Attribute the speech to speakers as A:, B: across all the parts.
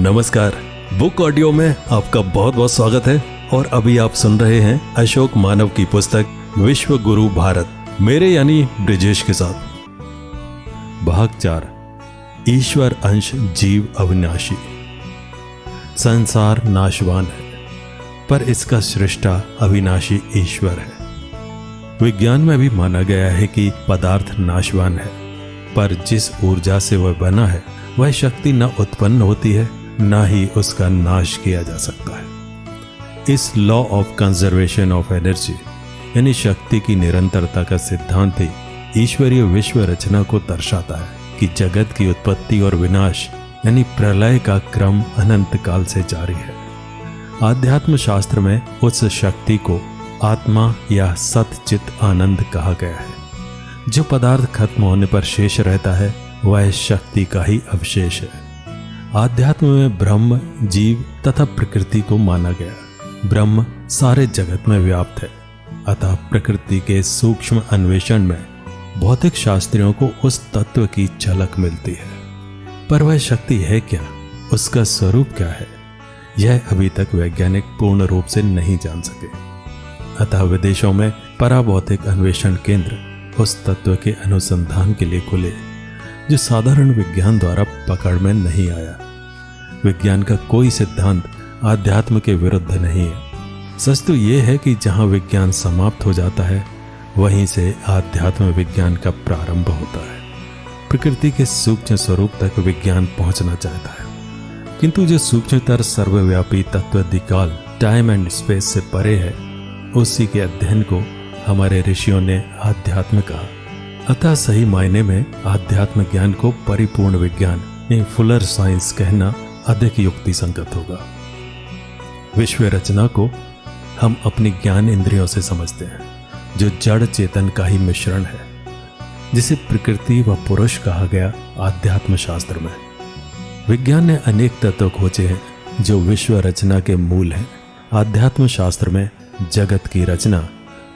A: नमस्कार। Book audio में आपका बहुत बहुत स्वागत है और अभी आप सुन रहे हैं अशोक मानव की पुस्तक विश्व गुरु भारत, मेरे यानी ब्रिजेश के साथ। भाग 4, ईश्वर अंश जीव अविनाशी। संसार नाशवान है पर इसका सृष्टा अविनाशी ईश्वर है। विज्ञान में भी माना गया है कि पदार्थ नाशवान है, पर जिस ऊर्जा से वह बना है वह शक्ति न उत्पन्न होती है न ही उसका नाश किया जा सकता है। इस law of conservation of energy यानी शक्ति की निरंतरता का सिद्धांत ही ईश्वरीय विश्व रचना को दर्शाता है कि जगत की उत्पत्ति और विनाश यानी प्रलय का क्रम अनंत काल से जारी है। आध्यात्म शास्त्र में उस शक्ति को आत्मा या सतचित आनंद कहा गया है। जो पदार्थ खत्म होने पर शेष रहता है वह शक्ति का ही अवशेष है। आध्यात्म में ब्रह्म, जीव तथा प्रकृति को माना गया। ब्रह्म सारे जगत में व्याप्त है, अतः प्रकृति के सूक्ष्म अन्वेषण में भौतिक शास्त्रियों को उस तत्व की झलक मिलती है। पर वह शक्ति है क्या, उसका स्वरूप क्या है, यह अभी तक वैज्ञानिक पूर्ण रूप से नहीं जान सके। अतः विदेशों में पराभौतिक अन्वेषण केंद्र उस तत्व के अनुसंधान के लिए खुले जो साधारण विज्ञान द्वारा पकड़ में नहीं आया। विज्ञान का कोई सिद्धांत आध्यात्म के विरुद्ध नहीं है। सच तो यह है कि जहां विज्ञान समाप्त हो जाता है वहीं से आध्यात्म विज्ञान का प्रारंभ होता है। प्रकृति के सूक्ष्म स्वरूप तक विज्ञान पहुंचना चाहता है, किंतु जो सूक्ष्मतर सर्वव्यापी तत्व दिकाल टाइम एंड स्पेस से परे है उसी के अध्ययन को हमारे ऋषियों ने आध्यात्म कहा। अतः सही मायने में आध्यात्म ज्ञान को परिपूर्ण विज्ञान यानी फुलर साइंस कहना अधिक युक्ति संगत होगा। विश्व रचना को हम अपनी ज्ञान इंद्रियों से समझते हैं, जो जड़ चेतन का ही मिश्रण है, जिसे प्रकृति व पुरुष कहा गया आध्यात्म शास्त्र में। विज्ञान ने अनेक तत्व खोजे हैं जो विश्व रचना के मूल हैं। आध्यात्म शास्त्र में जगत की रचना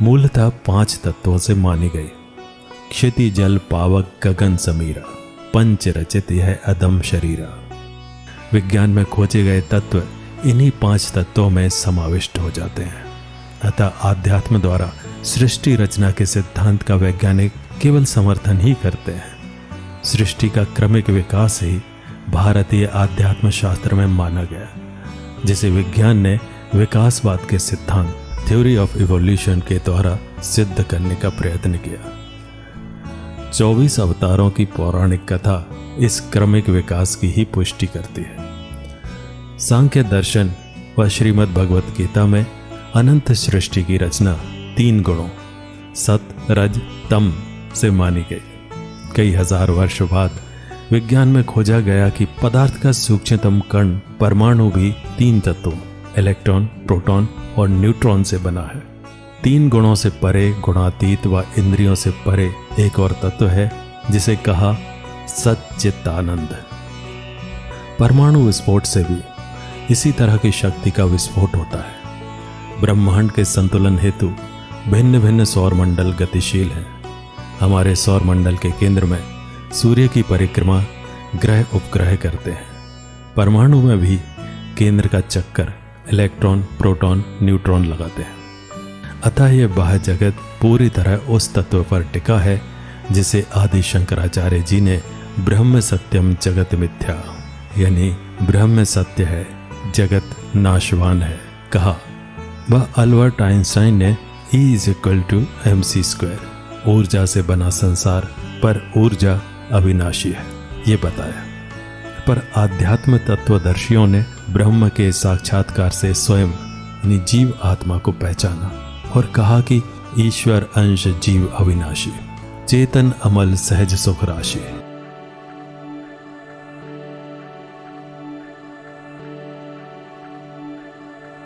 A: मूलतः 5 तत्वों से मानी गई। क्षिति जल पावक गगन समीरा, पंच रचित यह अदम शरीरा। विज्ञान में खोजे गए तत्व इन्हीं 5 तत्वों में समाविष्ट हो जाते हैं। अतः आध्यात्म द्वारा सृष्टि रचना के सिद्धांत का वैज्ञानिक केवल समर्थन ही करते हैं। सृष्टि का क्रमिक विकास ही भारतीय आध्यात्म शास्त्र में माना गया, जिसे विज्ञान ने विकासवाद के सिद्धांत थ्योरी ऑफ इवोल्यूशन के द्वारा सिद्ध करने का प्रयत्न किया। 24 अवतारों की पौराणिक कथा इस क्रमिक विकास की ही पुष्टि करती है। सांख्य दर्शन व श्रीमद् भगवत गीता में अनंत सृष्टि की रचना 3 गुणों सत, रज, तम से मानी गई। कई हजार वर्ष बाद विज्ञान में खोजा गया कि पदार्थ का सूक्ष्मतम कण परमाणु भी 3 तत्वों इलेक्ट्रॉन, प्रोटॉन और न्यूट्रॉन से बना है। 3 गुणों से परे, गुणातीत व इंद्रियों से परे एक और तत्व है जिसे कहा सच्चिदानंद। परमाणु विस्फोट से भी इसी तरह की शक्ति का विस्फोट होता है। ब्रह्मांड के संतुलन हेतु भिन्न भिन्न सौरमंडल गतिशील हैं। हमारे सौरमंडल के केंद्र में सूर्य की परिक्रमा ग्रह उपग्रह करते हैं। परमाणु में भी केंद्र का चक्कर इलेक्ट्रॉन, प्रोटॉन, न्यूट्रॉन लगाते हैं। अतः यह बाह्य जगत पूरी तरह उस तत्व पर टिका है जिसे आदि शंकराचार्य जी ने ब्रह्म सत्यम जगत मिथ्या यानी ब्रह्म सत्य है, जगत नाशवान है कहा। वह अल्बर्ट आइंस्टाइन ने E=mc², ऊर्जा से बना संसार पर ऊर्जा अविनाशी है, ये बताया। पर आध्यात्म तत्वदर्शियों ने ब्रह्म के साक्षात्कार से स्वयं यानी जीव आत्मा को पहचाना और कहा कि ईश्वर अंश जीव अविनाशी, चेतन अमल सहज सुख राशि।